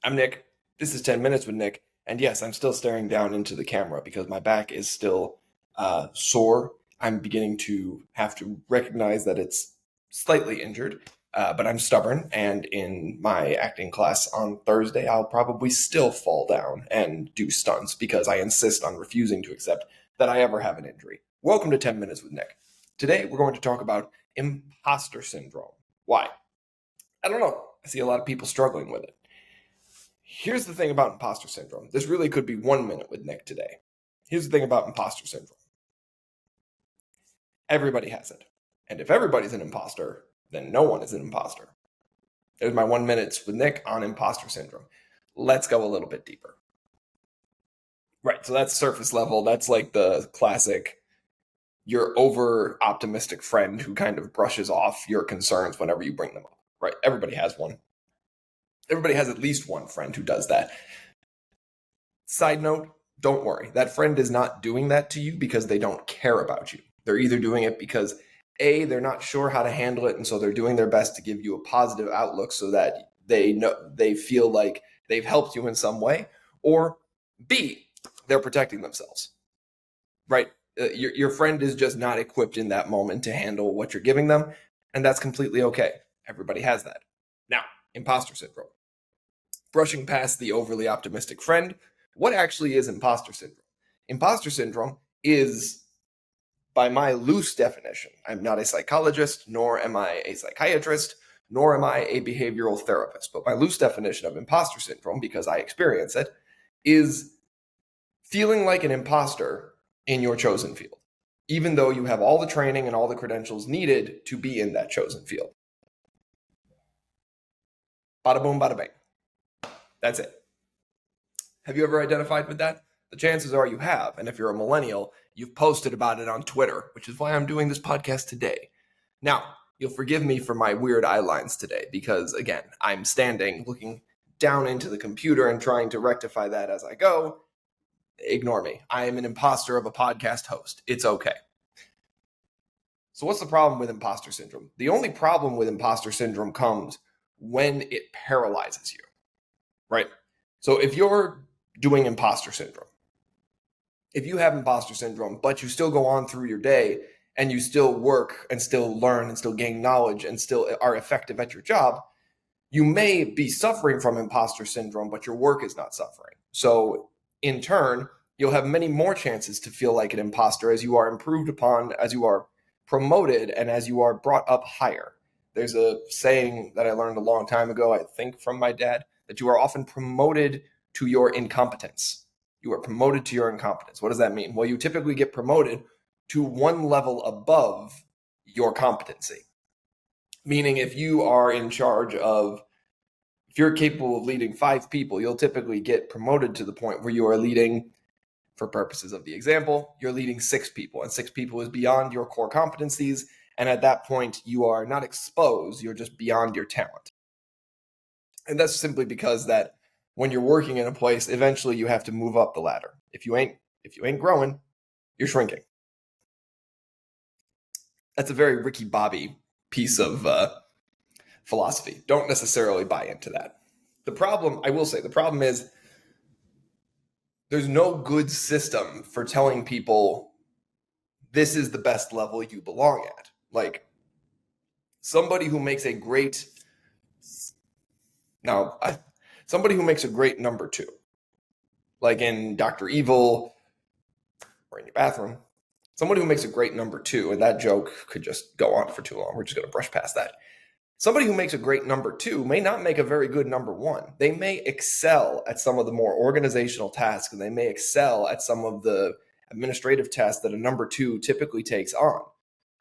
I'm Nick. This is 10 Minutes with Nick. And yes, I'm still staring down into the camera because my back is still sore. I'm beginning to have to recognize that it's slightly injured, but I'm stubborn. And in my acting class on Thursday, I'll probably still fall down and do stunts because I insist on refusing to accept that I ever have an injury. Welcome to 10 Minutes with Nick. Today, we're going to talk about imposter syndrome. Why? I don't know. I see a lot of people struggling with it. Here's the thing about imposter syndrome. This really could be 1 minute with Nick today. Here's the thing about imposter syndrome. Everybody has it. And if everybody's an imposter, then no one is an imposter. There's my 1 minute with Nick on imposter syndrome. Let's go a little bit deeper. Right, so that's surface level. That's like the classic, your over optimistic friend who kind of brushes off your concerns whenever you bring them up. Right, everybody has one. Everybody has at least one friend who does that. Side note, don't worry. That friend is not doing that to you because they don't care about you. They're either doing it because A, they're not sure how to handle it, and so they're doing their best to give you a positive outlook so that they feel like they've helped you in some way, or B, they're protecting themselves. Right? Your friend is just not equipped in that moment to handle what you're giving them, and that's completely okay. Everybody has that. Now, imposter syndrome. Brushing past the overly optimistic friend, what actually is imposter syndrome? Imposter syndrome is, by my loose definition, I'm not a psychologist, nor am I a psychiatrist, nor am I a behavioral therapist, but my loose definition of imposter syndrome, because I experience it, is feeling like an imposter in your chosen field, even though you have all the training and all the credentials needed to be in that chosen field. Bada boom, bada bang. That's it. Have you ever identified with that? The chances are you have. And if you're a millennial, you've posted about it on Twitter, which is why I'm doing this podcast today. Now, you'll forgive me for my weird eye lines today because, again, I'm standing looking down into the computer and trying to rectify that as I go. Ignore me. I am an imposter of a podcast host. It's okay. So what's the problem with imposter syndrome? The only problem with imposter syndrome comes when it paralyzes you, right? So if you're doing imposter syndrome, if you have imposter syndrome, but you still go on through your day and you still work and still learn and still gain knowledge and still are effective at your job, you may be suffering from imposter syndrome, but your work is not suffering. So in turn, you'll have many more chances to feel like an imposter as you are improved upon, as you are promoted, and as you are brought up higher. There's a saying that I learned a long time ago, I think from my dad, that you are often promoted to your incompetence. You are promoted to your incompetence. What does that mean? Well, you typically get promoted to one level above your competency. Meaning if you are in charge of, if you're capable of leading 5 people, you'll typically get promoted to the point where you are leading, for purposes of the example, you're leading 6 people, and 6 people is beyond your core competencies. And at that point, you are not exposed, you're just beyond your talent. And that's simply because that when you're working in a place, eventually you have to move up the ladder. If you ain't growing, you're shrinking. That's a very Ricky Bobby piece of philosophy. Don't necessarily buy into that. The problem is there's no good system for telling people this is the best level you belong at. Like somebody who makes a great number 2, like in Dr. Evil or in your bathroom, somebody who makes a great number 2, and that joke could just go on for too long. We're just going to brush past that. Somebody who makes a great number 2 may not make a very good number 1. They may excel at some of the more organizational tasks, and they may excel at some of the administrative tasks that a number 2 typically takes on.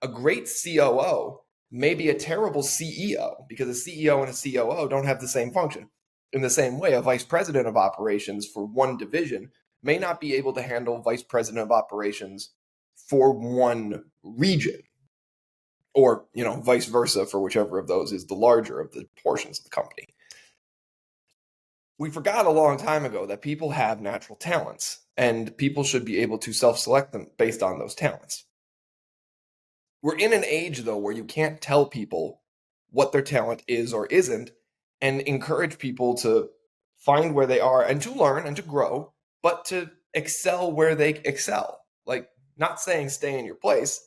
A great COO may be a terrible CEO because a CEO and a COO don't have the same function. In the same way, a vice president of operations for one division may not be able to handle vice president of operations for one region, or vice versa for whichever of those is the larger of the portions of the company. We forgot a long time ago that people have natural talents, and people should be able to self-select them based on those talents. We're in an age, though, where you can't tell people what their talent is or isn't and encourage people to find where they are and to learn and to grow, but to excel where they excel. Like, not saying stay in your place,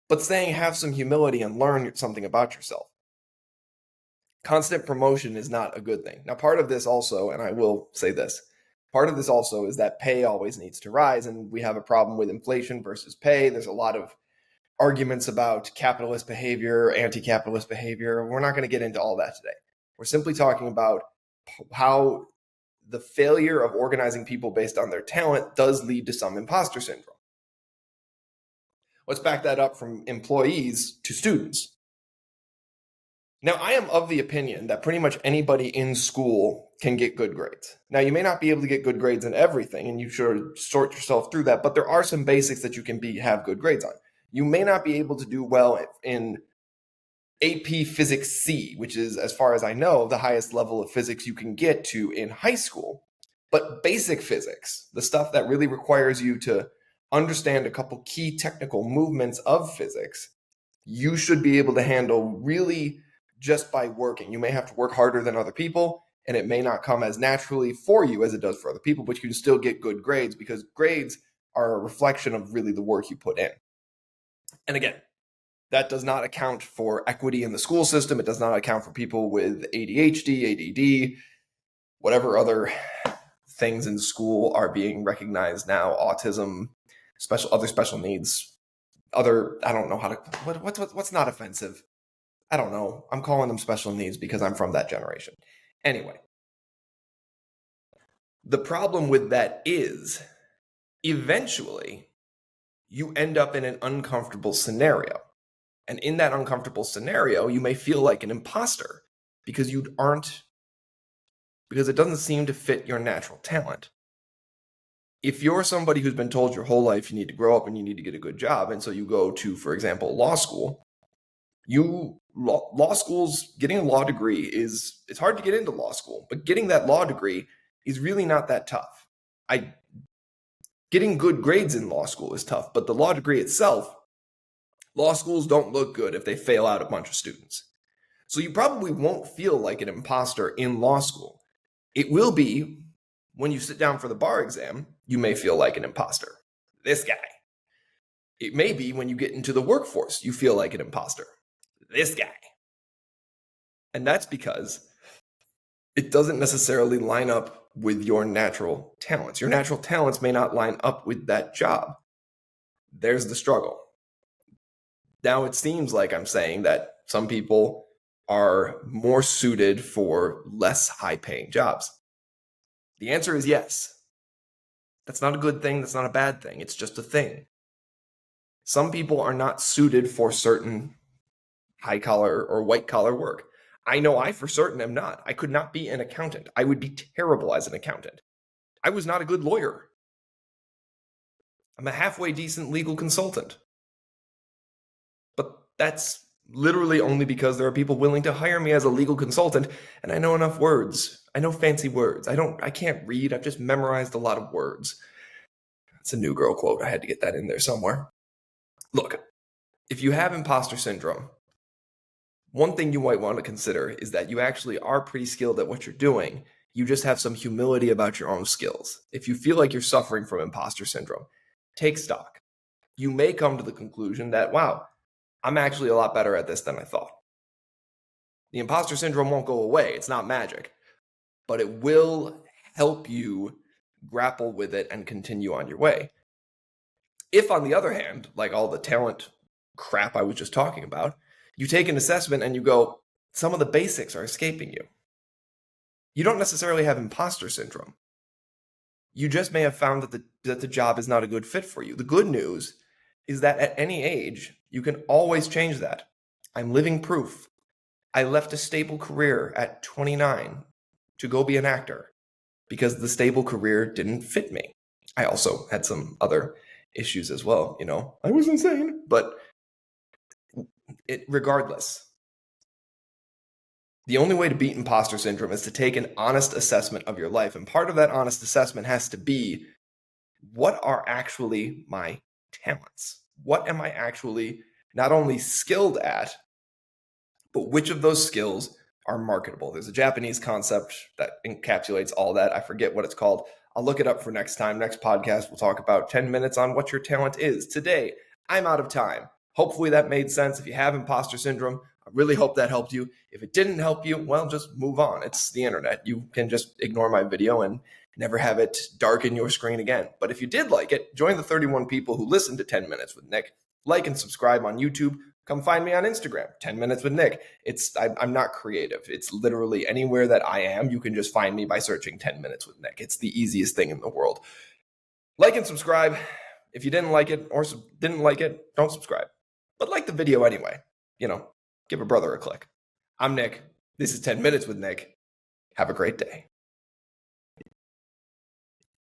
but saying have some humility and learn something about yourself. Constant promotion is not a good thing. Now, part of this also, and I will say this, part of this also is that pay always needs to rise, and we have a problem with inflation versus pay. There's a lot of arguments about capitalist behavior, anti-capitalist behavior. We're not going to get into all that today. We're simply talking about how the failure of organizing people based on their talent does lead to some imposter syndrome. Let's back that up from employees to students. Now, I am of the opinion that pretty much anybody in school can get good grades. Now, you may not be able to get good grades in everything, and you should sort yourself through that, but there are some basics that you can have good grades on. You may not be able to do well in AP Physics C, which is, as far as I know, the highest level of physics you can get to in high school. But basic physics, the stuff that really requires you to understand a couple key technical movements of physics, you should be able to handle really just by working. You may have to work harder than other people, and it may not come as naturally for you as it does for other people, but you can still get good grades because grades are a reflection of really the work you put in. And again, that does not account for equity in the school system. It does not account for people with ADHD, ADD, whatever other things in school are being recognized now, autism, other special needs, I don't know how to, what's not offensive? I don't know. I'm calling them special needs because I'm from that generation. Anyway, the problem with that is eventually you end up in an uncomfortable scenario. And in that uncomfortable scenario, you may feel like an imposter because because it doesn't seem to fit your natural talent. If you're somebody who's been told your whole life you need to grow up and you need to get a good job, and so you go to, for example, law school, law schools, getting a law degree it's hard to get into law school, but getting that law degree is really not that tough. Getting good grades in law school is tough, but the law degree itself, law schools don't look good if they fail out a bunch of students. So you probably won't feel like an imposter in law school. It will be when you sit down for the bar exam, you may feel like an imposter. This guy. It may be when you get into the workforce, you feel like an imposter. This guy. And that's because it doesn't necessarily line up with your natural talents. Your natural talents may not line up with that job. There's the struggle. Now it seems like I'm saying that some people are more suited for less high-paying jobs. The answer is yes. That's not a good thing. That's not a bad thing. It's just a thing. Some people are not suited for certain high-collar or white-collar work. I know I for certain am not. I could not be an accountant. I would be terrible as an accountant. I was not a good lawyer. I'm a halfway decent legal consultant. But that's literally only because there are people willing to hire me as a legal consultant, and I know enough words. I know fancy words. I can't read. I've just memorized a lot of words. It's a New Girl quote. I had to get that in there somewhere. Look, if you have imposter syndrome, one thing you might want to consider is that you actually are pretty skilled at what you're doing. You just have some humility about your own skills. If you feel like you're suffering from imposter syndrome, take stock. You may come to the conclusion that, wow, I'm actually a lot better at this than I thought. The imposter syndrome won't go away. It's not magic, but it will help you grapple with it and continue on your way. If, on the other hand, like all the talent crap I was just talking about, you take an assessment and you go, some of the basics are escaping you. You don't necessarily have imposter syndrome. You just may have found that the job is not a good fit for you. The good news is that at any age, you can always change that. I'm living proof. I left a stable career at 29 to go be an actor because the stable career didn't fit me. I also had some other issues as well, I was insane, but regardless, the only way to beat imposter syndrome is to take an honest assessment of your life. And part of that honest assessment has to be, what are actually my talents? What am I actually not only skilled at, but which of those skills are marketable. There's a Japanese concept that encapsulates all that. I forget what it's called. I'll look it up for next time. Next podcast, we'll talk about 10 minutes on what your talent is. Today, I'm out of time. Hopefully that made sense. If you have imposter syndrome, I really hope that helped you. If it didn't help you, well, just move on. It's the internet. You can just ignore my video and never have it darken your screen again. But if you did like it, join the 31 people who listened to 10 Minutes with Nick. Like and subscribe on YouTube. Come find me on Instagram, 10 Minutes with Nick. I'm not creative. It's literally anywhere that I am. You can just find me by searching 10 Minutes with Nick. It's the easiest thing in the world. Like and subscribe. If you didn't like it or didn't like it, don't subscribe. But like the video anyway. Give a brother a click. I'm Nick. This is 10 Minutes with Nick. Have a great day.